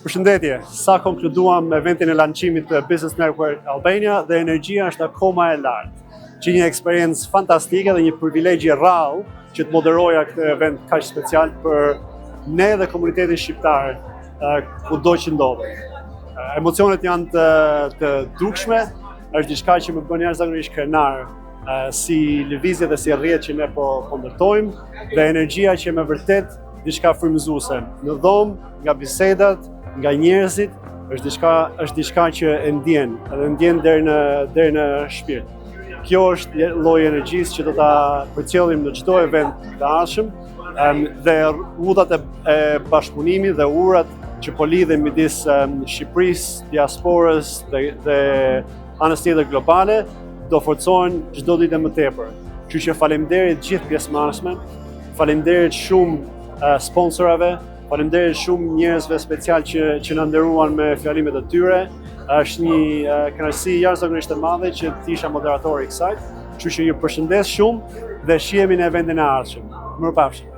Përshëndetje, sa konkluduam me eventin e lançimit të Business Network Albania dhe energjia është akoma e lartë, që një eksperiencë fantastike dhe një privilegj i rrallë që të moderoja këtë event kaq special për ne dhe komunitetin shqiptar kudo që ndodhet. Emocionet janë të dukshme, është diçka që më bën jashtëzakonisht krenar si lëvizje dhe si rrjet që ne po ndërtojmë dhe energjia që me vërtet diçka frymëzuese. Në dhomë, nga bisedat, nga njerëzit, është diçka që e ndjen, edhe ndjen deri në shpirt. Kjo është lloji energjisë që do ta përcjellim në çdo event të ardhshëm dhe rrugët e bashkëpunimit dhe urat që po lidhen midis Shqipërisë, diasporës dhe anës tjetër globale do forcohen çdo ditë më tepër. Kështu që faleminderit gjithë pjesëmarrësve, faleminderit shumë sponsorave, faleminderit shumë njerëzve special që na nderuan me fjalimet e tyre. Është një kënaqësi jashtëzakonisht e madhe që të isha moderatori i kësaj. Kështu që ju përshëndes shumë dhe shihemi në eventin e ardhshëm. Mirupafshim.